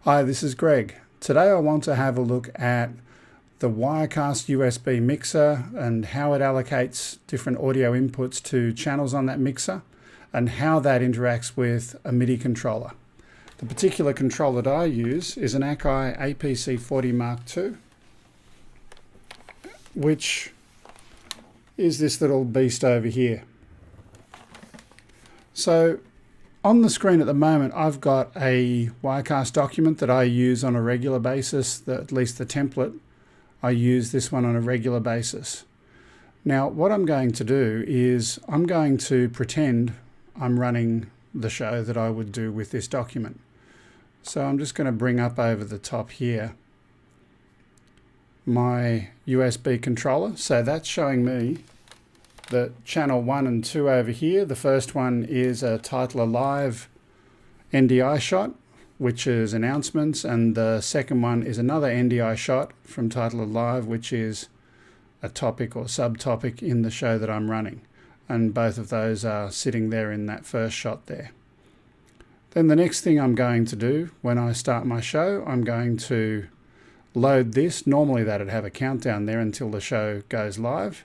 Hi, this is Greg. Today I want to have a look at the Wirecast USB mixer and how it allocates different audio inputs to channels on that mixer and how that interacts with a MIDI controller. The particular controller that I use is an Akai APC40 Mark II, which is this little beast over here. So on the screen at the moment, I've got a Wirecast document that I use on a regular basis, at least the template. I use this one on a regular basis. Now, what I'm going to do is I'm going to pretend I'm running the show that I would do with this document. So I'm just going to bring up over the top here my USB controller. So that's showing me the channel 1 and 2 over here. The first one is a Title Alive NDI shot, which is announcements, and the second one is another NDI shot from Title Alive, which is a topic or subtopic in the show that I'm running. And both of those are sitting there in that first shot there. Then the next thing I'm going to do when I start my show, I'm going to load this. Normally that'd have a countdown there until the show goes live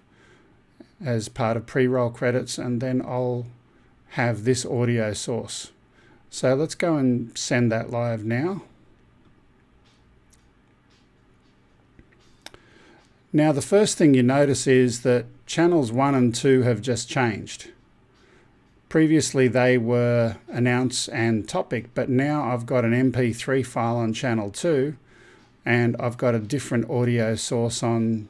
as part of pre-roll credits, and then I'll have this audio source. So let's go and send that live now. Now the first thing you notice is that channels 1 and 2 have just changed. Previously they were announce and topic, but now I've got an MP3 file on channel 2 and I've got a different audio source on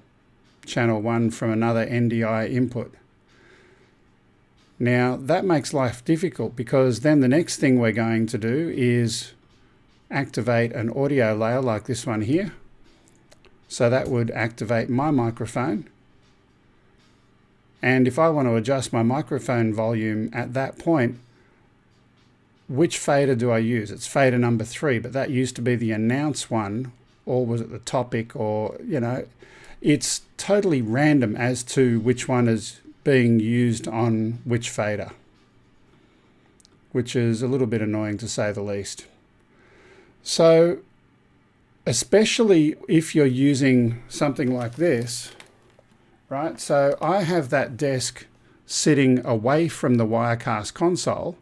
channel 1 from another NDI input. Now that makes life difficult, because then the next thing we're going to do is activate an audio layer like this one here. So that would activate my microphone. And if I want to adjust my microphone volume at that point, which fader do I use? It's fader number 3, but that used to be the announce one, or was it the topic, or, you know, it's totally random as to which one is being used on which fader, which is a little bit annoying to say the least. So especially if you're using something like this, right? So I have that desk sitting away from the Wirecast console.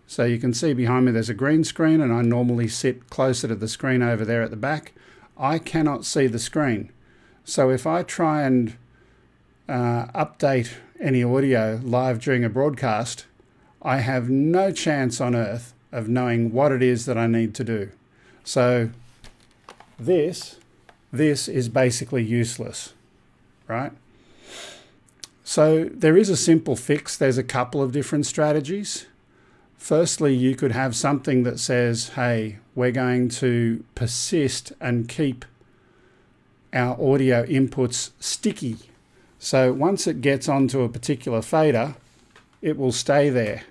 So you can see behind me there's a green screen, and I normally sit closer to the screen over there at the back. I cannot see the screen. So if I try and update any audio live during a broadcast, I have no chance on earth of knowing what it is that I need to do. So this is basically useless, right? So there is a simple fix. There's a couple of different strategies. Firstly, you could have something that says, hey, we're going to persist and keep our audio inputs sticky. So once it gets onto a particular fader, it will stay there,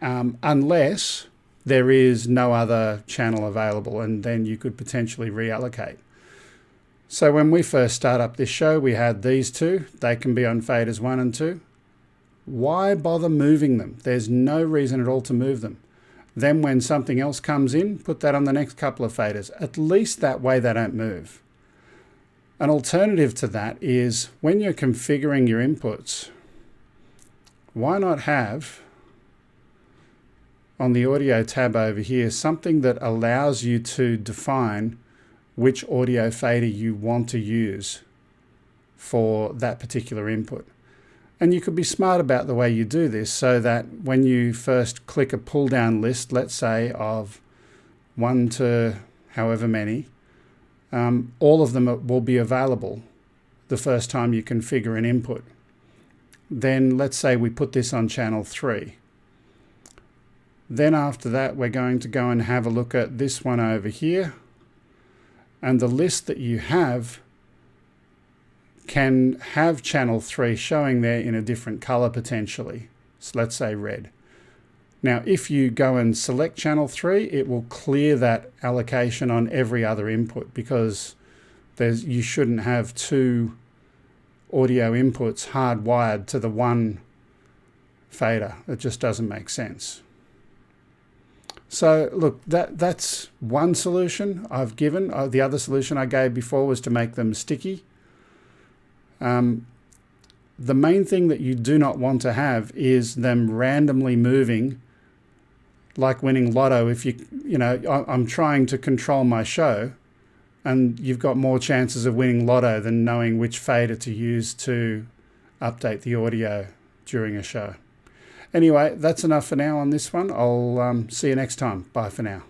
unless there is no other channel available, and then you could potentially reallocate. So when we first start up this show, we had these two. They can be on faders 1 and 2. Why bother moving them? There's no reason at all to move them. Then when something else comes in, put that on the next couple of faders. At least that way they don't move. An alternative to that is when you're configuring your inputs, why not have on the audio tab over here something that allows you to define which audio fader you want to use for that particular input. And you could be smart about the way you do this, so that when you first click a pull down list, let's say of 1 to however many, all of them will be available the first time you configure an input. Then let's say we put this on channel 3. Then after that, we're going to go and have a look at this one over here. And the list that you have can have channel 3 showing there in a different color potentially. So let's say red. Now, if you go and select channel 3, it will clear that allocation on every other input, because you shouldn't have 2 audio inputs hardwired to the one fader. It just doesn't make sense. So look, that's one solution I've given. The other solution I gave before was to make them sticky. The main thing that you do not want to have is them randomly moving, like winning lotto. If I'm trying to control my show, and you've got more chances of winning lotto than knowing which fader to use to update the audio during a show. Anyway, that's enough for now on this one. I'll see you next time. Bye for now.